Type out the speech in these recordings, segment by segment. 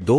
2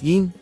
3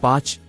5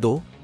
2: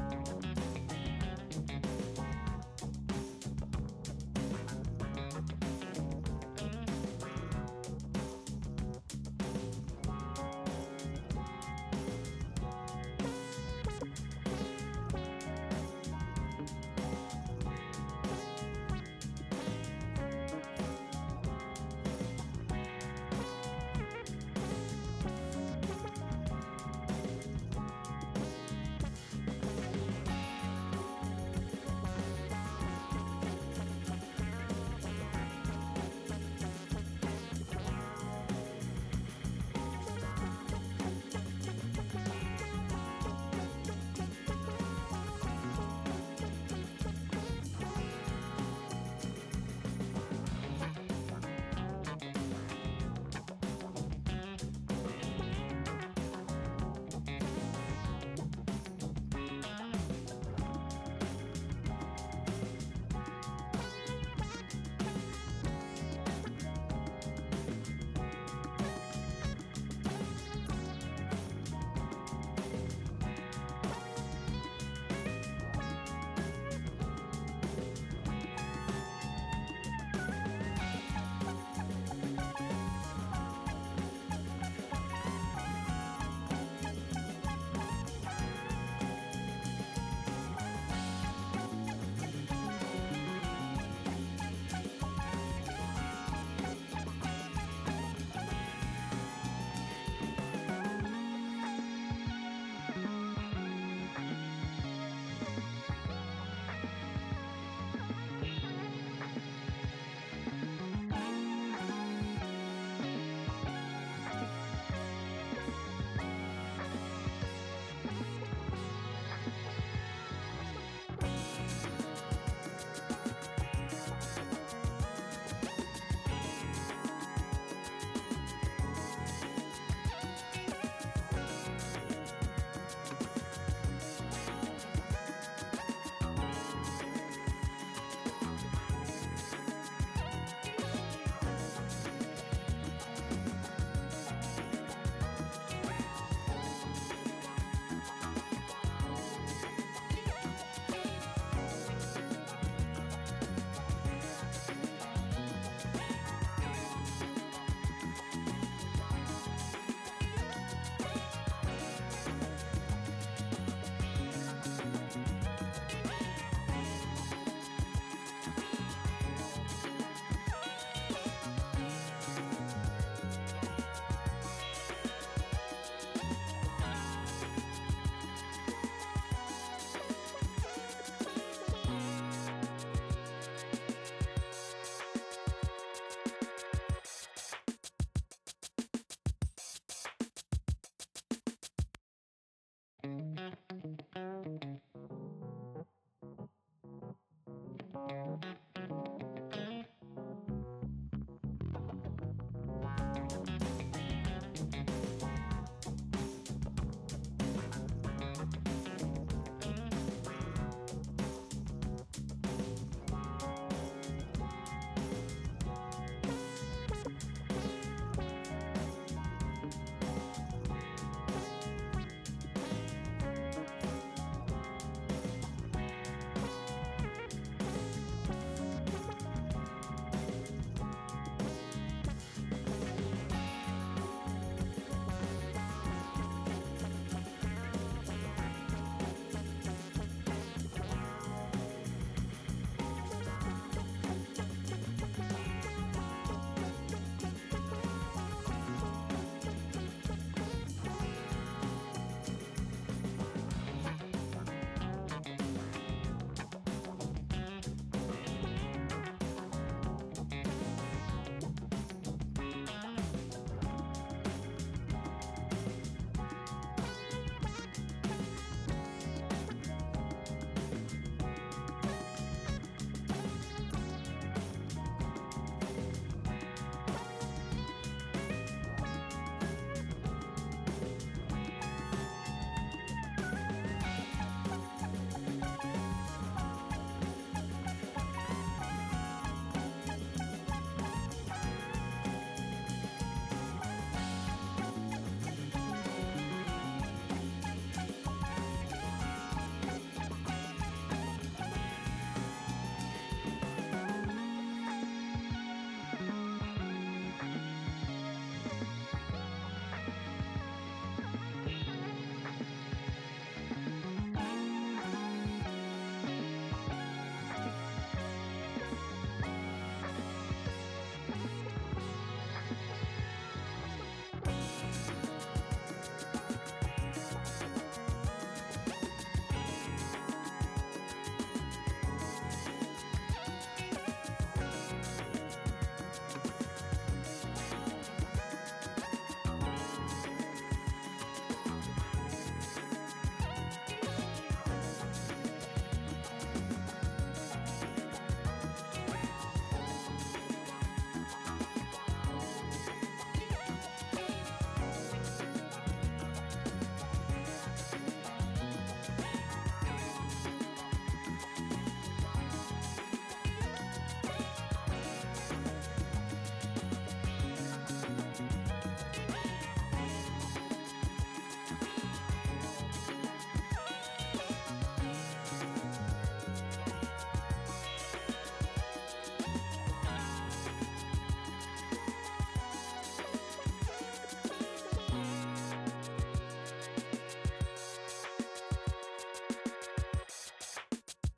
Thank you.